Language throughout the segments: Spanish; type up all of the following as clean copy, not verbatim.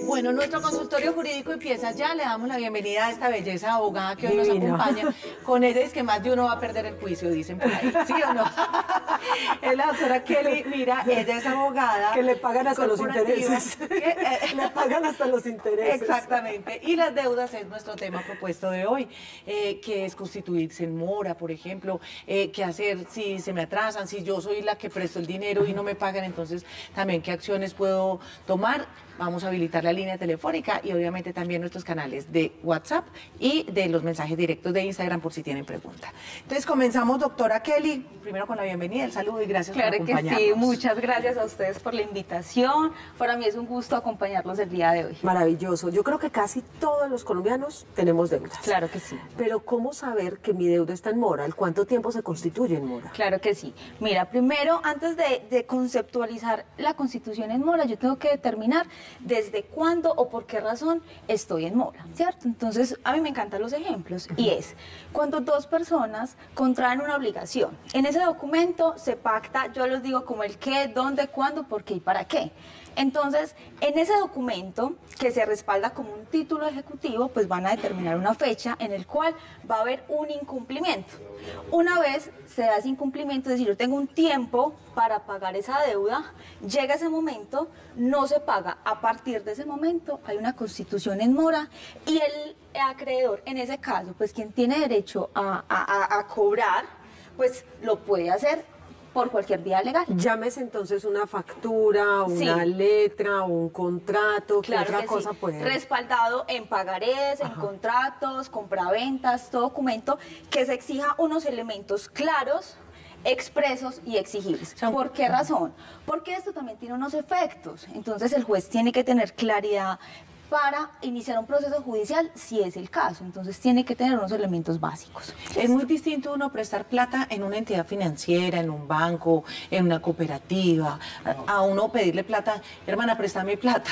Bueno, nuestro consultorio jurídico empieza ya. Le damos la bienvenida a esta belleza abogada que hoy nos acompaña. Con ella es que más de uno va a perder el juicio, dicen por ahí. ¿Sí o no? Es la doctora Kelly. Mira, ella es abogada. Que le pagan hasta los intereses. Le pagan hasta los intereses. Exactamente. Y las deudas es nuestro tema propuesto de hoy. Que es constituirse en mora, por ejemplo. Qué hacer si se me atrasan, si yo soy la que presto el dinero y no me pagan, entonces también qué acciones puedo tomar. Vamos a habilitar la línea telefónica y obviamente también nuestros canales de WhatsApp y de los mensajes directos de Instagram por si tienen pregunta. Entonces comenzamos, doctora Kelly, primero con la bienvenida, el saludo y gracias por acompañarnos. Claro que sí, muchas gracias a ustedes por la invitación. Para mí es un gusto acompañarlos el día de hoy. Maravilloso. Yo creo que casi todos los colombianos tenemos deudas. Claro que sí. Pero ¿cómo saber que mi deuda está en mora? ¿Al cuánto tiempo se constituye en mora? Claro que sí. Mira, primero, antes de conceptualizar la constitución en mora, yo tengo que determinar desde cuándo o por qué razón estoy en mora, ¿cierto? Entonces, a mí me encantan los ejemplos y es cuando dos personas contraen una obligación. En ese documento se pacta, yo les digo como el qué, dónde, cuándo, por qué y para qué. Entonces, en ese documento, que se respalda como un título ejecutivo, pues van a determinar una fecha en el cual va a haber un incumplimiento. Una vez se da ese incumplimiento, es decir, yo tengo un tiempo para pagar esa deuda, llega ese momento, no se paga. A partir de ese momento hay una constitución en mora y el acreedor, en ese caso, pues quien tiene derecho a cobrar, pues lo puede hacer por cualquier vía legal. Llámese entonces una factura, una letra, un contrato, ¿qué otra cosa puede? Respaldado en pagarés, en contratos, compraventas, todo documento que se exija unos elementos claros, expresos y exigibles. ¿Por qué razón? Porque esto también tiene unos efectos. Entonces el juez tiene que tener claridad para iniciar un proceso judicial, si es el caso. Entonces tiene que tener unos elementos básicos. Es muy distinto uno prestar plata en una entidad financiera, en un banco, en una cooperativa, a uno pedirle plata, hermana, préstame plata.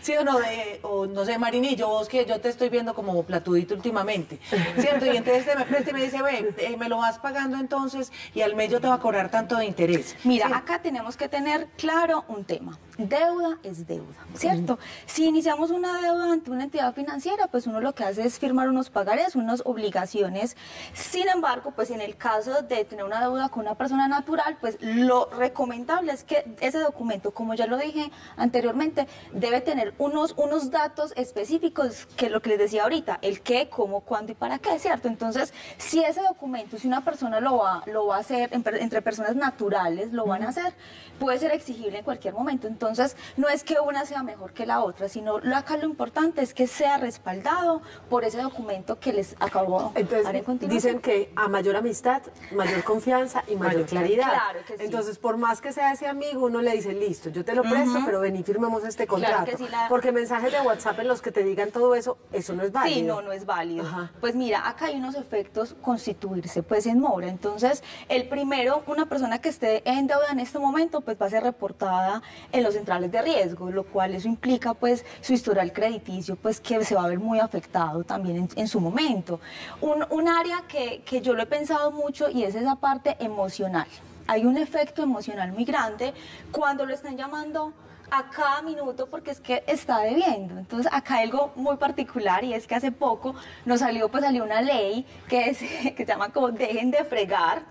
¿Sí o no? O no sé, Marinillo, vos que yo te estoy viendo como platudito últimamente, ¿cierto? Y entonces te me presta y me dice, ve, me lo vas pagando entonces y al mes yo te va a cobrar tanto de interés. Mira, ¿sí? Acá tenemos que tener claro un tema. Deuda es deuda, ¿cierto? Si iniciamos una deuda ante una entidad financiera, pues uno lo que hace es firmar unos pagarés, unas obligaciones. Sin embargo, pues en el caso de tener una deuda con una persona natural, pues lo recomendable es que ese documento, como ya lo dije anteriormente, debe tener unos datos específicos, que es lo que les decía ahorita, el qué, cómo, cuándo y para qué, ¿cierto? Entonces, si ese documento, si una persona lo va a hacer, entre personas naturales lo van a hacer, puede ser exigible en cualquier momento. Entonces, no es que una sea mejor que la otra, sino acá lo importante es que sea respaldado por ese documento que les acabo de dar en continuación. Dicen que a mayor amistad, mayor confianza y mayor claridad. Claro que sí. Entonces, por más que sea ese amigo, uno le dice, listo, yo te lo presto, pero ven y firmemos este contrato. Claro que sí, porque mensajes de WhatsApp en los que te digan todo eso, eso no es válido. Sí, no es válido. Pues mira, acá hay unos efectos constituirse pues en mora. Entonces, el primero, una persona que esté en deuda en este momento, pues va a ser reportada en los centrales de riesgo, lo cual eso implica pues su historial crediticio, pues que se va a ver muy afectado también en su momento. Un área que yo lo he pensado mucho y es esa parte emocional. Hay un efecto emocional muy grande cuando lo están llamando a cada minuto porque es que está debiendo. Entonces acá hay algo muy particular y es que hace poco salió una ley que se llama como dejen de fregar.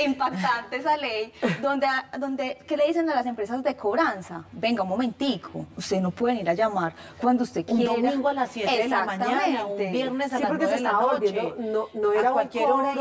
Impactante esa ley, donde ¿qué le dicen a las empresas de cobranza? Venga, un momentico, usted no pueden ir a llamar cuando usted quiera. Un domingo a las 7 de la mañana, un viernes a las 9 de la noche. No era cualquier hora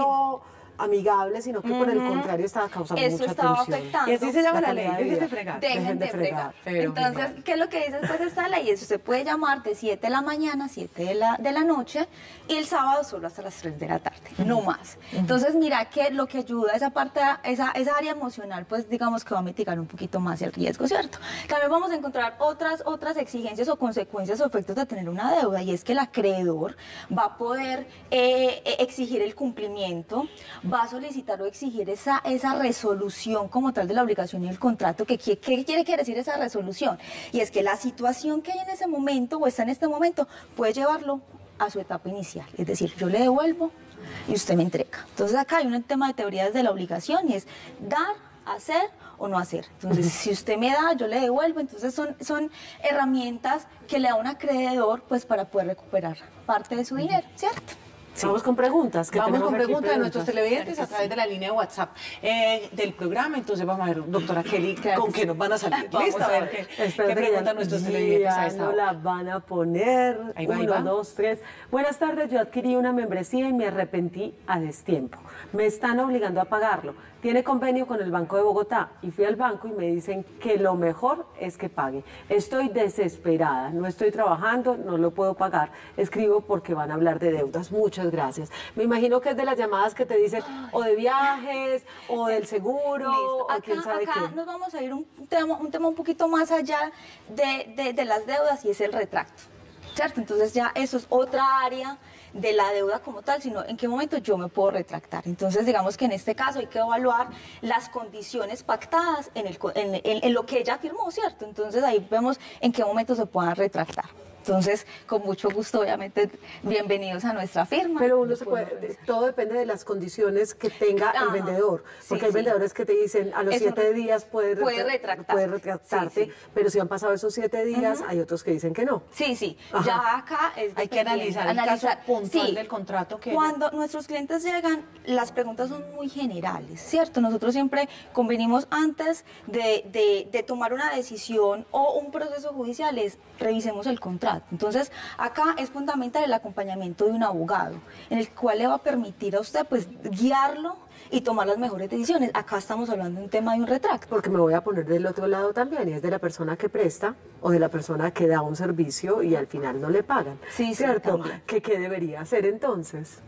amigable, sino que por el contrario estaba causando mucha tensión. Estaba afectando. Y así se llama la ley, dejen de fregar. Dejen de fregar. Entonces, ¿qué es lo que dice pues esta ley? Es usted puede llamar de 7 de la mañana a 7 de la noche y el sábado solo hasta las 3 de la tarde, no más. Entonces, mira que lo que ayuda esa parte, esa área emocional, pues digamos que va a mitigar un poquito más el riesgo, ¿cierto? También vamos a encontrar otras exigencias o consecuencias o efectos de tener una deuda y es que el acreedor va a poder exigir el cumplimiento, va a solicitar o exigir esa resolución como tal de la obligación y el contrato. ¿Qué quiere decir esa resolución? Y es que la situación que hay en ese momento o está en este momento puede llevarlo a su etapa inicial. Es decir, yo le devuelvo y usted me entrega. Entonces acá hay un tema de teorías de la obligación y es dar hacer o no hacer. Entonces, si usted me da, yo le devuelvo. Entonces, son herramientas que le da un acreedor pues para poder recuperar parte de su dinero, ¿cierto? Sí. Vamos con preguntas. Vamos con preguntas de nuestros televidentes a través de la línea de WhatsApp del programa. Entonces vamos a ver, doctora Kelly, con qué nos van a salir. Listo, a ver qué preguntan nuestros televidentes a esta hora. La van a poner. Ahí va, 1, 2, 3. Buenas tardes, yo adquirí una membresía y me arrepentí a destiempo. Me están obligando a pagarlo. Tiene convenio con el Banco de Bogotá y fui al banco y me dicen que lo mejor es que pague. Estoy desesperada, no estoy trabajando, no lo puedo pagar. Escribo porque van a hablar de deudas. Muchas gracias. Me imagino que es de las llamadas que te dicen o de viajes o del seguro. Listo. O quién sabe acá qué. nos vamos a ir un tema un poquito más allá de las deudas y es el retracto, ¿cierto? Entonces ya eso es otra área de la deuda como tal, sino en qué momento yo me puedo retractar. Entonces, digamos que en este caso hay que evaluar las condiciones pactadas en lo que ella firmó, ¿cierto? Entonces ahí vemos en qué momento se puedan retractar. Entonces, con mucho gusto, obviamente, bienvenidos a nuestra firma. Pero uno se puede, todo depende de las condiciones que tenga el vendedor, porque hay vendedores que te dicen a los 7 días puedes retractarte, pero si han pasado esos 7 días, hay otros que dicen que no. Sí, sí, Ajá. ya acá es Hay que analizar el caso puntual del contrato que... Cuando nuestros clientes llegan, las preguntas son muy generales, ¿cierto? Nosotros siempre convenimos antes de tomar una decisión o un proceso judicial, revisemos el contrato. Entonces, acá es fundamental el acompañamiento de un abogado, en el cual le va a permitir a usted, pues, guiarlo y tomar las mejores decisiones. Acá estamos hablando de un tema de un retracto. Porque me voy a poner del otro lado también, y es de la persona que presta o de la persona que da un servicio y al final no le pagan. Sí, ¿cierto? sí, ¿Qué debería hacer entonces?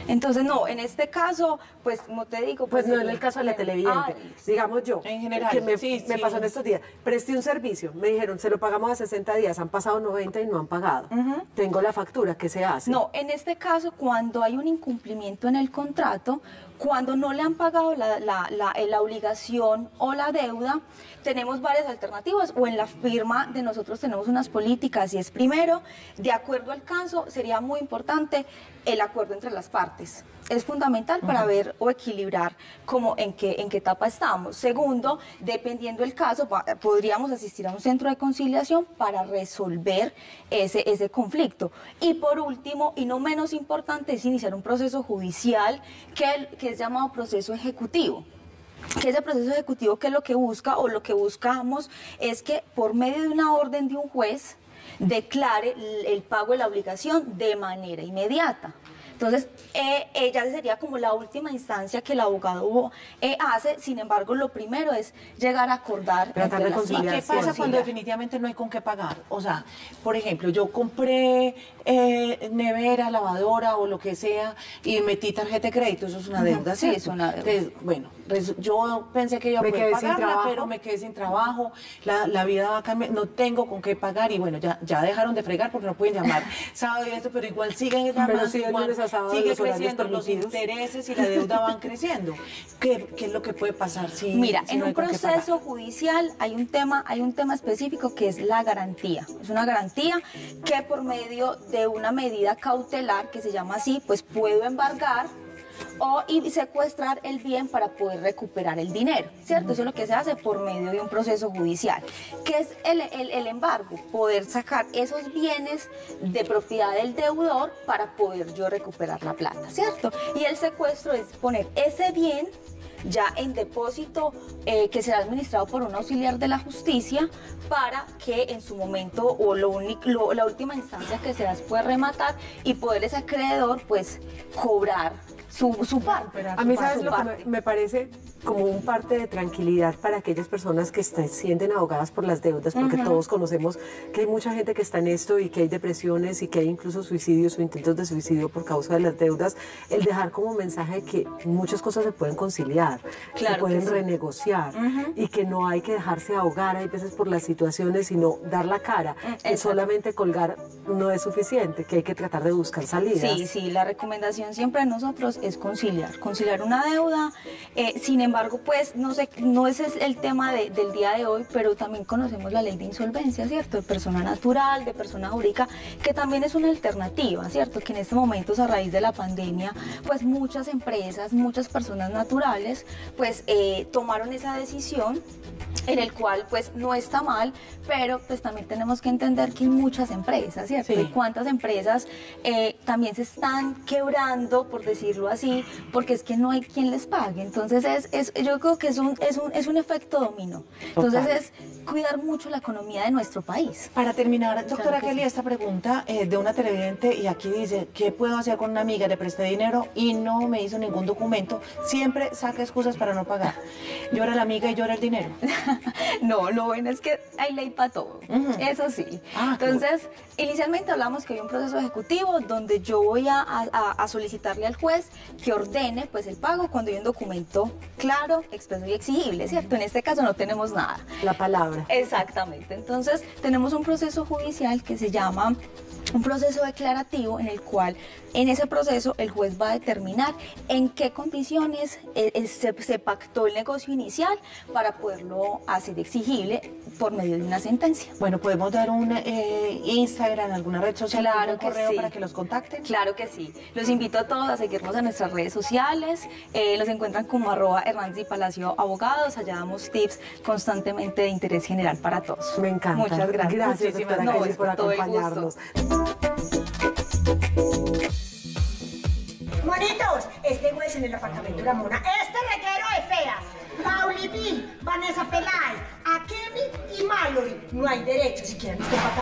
Entonces, no, en este caso, pues, como te digo... Pues no en el caso de la televidente. Digamos yo, en general, que me sí. pasó en estos días. Presté un servicio, me dijeron, se lo pagamos a 60 días, han pasado 90 y no han pagado. Tengo la factura, ¿qué se hace? No, en este caso, cuando hay un incumplimiento en el contrato, cuando no le han pagado la obligación o la deuda, tenemos varias alternativas, o en la firma de nosotros tenemos unas políticas, y es primero, de acuerdo al caso, sería muy importante el acuerdo entre las partes. Es fundamental para ver o equilibrar en qué etapa estamos. Segundo, dependiendo del caso, podríamos asistir a un centro de conciliación para resolver ese conflicto. Y por último, y no menos importante, es iniciar un proceso judicial que es llamado proceso ejecutivo. Que ese proceso ejecutivo, que es lo que busca o lo que buscamos, es que por medio de una orden de un juez declare el pago de la obligación de manera inmediata. Entonces, ella sería como la última instancia que el abogado hace. Sin embargo, lo primero es llegar a acordar. ¿Y qué pasa cuando definitivamente no hay con qué pagar? O sea, por ejemplo, yo compré nevera, lavadora o lo que sea y metí tarjeta de crédito, eso es una deuda, Sí, es una deuda. Entonces, bueno, yo pensé que iba a poder pagarla, pero me quedé sin trabajo, la vida va a cambiar, no tengo con qué pagar y bueno, ya dejaron de fregar porque no pueden llamar sábado y esto, pero igual siguen llamando, sigue creciendo, los intereses y la deuda van creciendo. ¿Qué es lo que puede pasar si Mira, si en no un hay con qué proceso judicial hay un tema específico que es la garantía. Es una garantía que por medio de una medida cautelar, que se llama así, pues puedo embargar y secuestrar el bien para poder recuperar el dinero, ¿cierto? Eso es lo que se hace por medio de un proceso judicial. ¿Qué es el embargo? Poder sacar esos bienes de propiedad del deudor para poder yo recuperar la plata, ¿cierto? Y el secuestro es poner ese bien ya en depósito que será administrado por un auxiliar de la justicia para que en su momento o la última instancia que se da puede rematar y poder ese acreedor pues cobrar su parte. A mí, ¿sabes lo que me parece? Como un parte de tranquilidad para aquellas personas que se sienten ahogadas por las deudas, porque todos conocemos que hay mucha gente que está en esto y que hay depresiones y que hay incluso suicidios o intentos de suicidio por causa de las deudas. El dejar como mensaje que muchas cosas se pueden conciliar, se pueden renegociar y que no hay que dejarse ahogar hay veces por las situaciones, sino dar la cara, que solamente colgar no es suficiente, que hay que tratar de buscar salidas. Sí, la recomendación siempre de nosotros es conciliar una deuda. Sin embargo, pues no sé, no ese es el tema del día de hoy, pero también conocemos la ley de insolvencia, ¿cierto? De persona natural, de persona jurídica, que también es una alternativa, ¿cierto? Que en este momento, a raíz de la pandemia, pues muchas empresas, muchas personas naturales, pues tomaron esa decisión, en el cual pues no está mal, pero pues también tenemos que entender que hay muchas empresas, ¿cierto? Sí. Y cuántas empresas también se están quebrando, por decirlo así, porque es que no hay quien les pague. Entonces yo creo que es un efecto dominó. Entonces Total. es cuidar mucho la economía de nuestro país. Para terminar, doctora Claro que Kelly, sí. esta pregunta de una televidente, y aquí dice, ¿qué puedo hacer con una amiga? Le presté dinero y no me hizo ningún documento, siempre saca excusas para no pagar. Llora la amiga y llora el dinero. No, lo bueno es que hay ley para todo, eso sí. Ah, qué Entonces, inicialmente hablamos que hay un proceso ejecutivo donde yo voy a solicitarle al juez que ordene pues el pago cuando hay un documento claro, expreso y exigible, ¿cierto? En este caso no tenemos nada. La palabra. Exactamente. Entonces, tenemos un proceso judicial que se llama un proceso declarativo, en el cual en ese proceso el juez va a determinar en qué condiciones se pactó el negocio inicial para poderlo hacer exigible por medio de una sentencia. Bueno, ¿podemos dar un Instagram, alguna red social, Claro algún que correo sí. para que los contacten? Claro que sí. Los invito a todos a seguirnos en nuestras redes sociales. Los encuentran como @Hernández y Palacio Abogados. Allá damos tips constantemente de interés general para todos. Me encanta. Muchas gracias. Gracias, Muchísimas doctora No, Kelly, es por con todo el acompañarnos. Monitos, este juez en el apartamento de la mona, este reguero de feas, Pauli B, Vanessa Peláez, Akemi y Mallory, no hay derecho si quieren este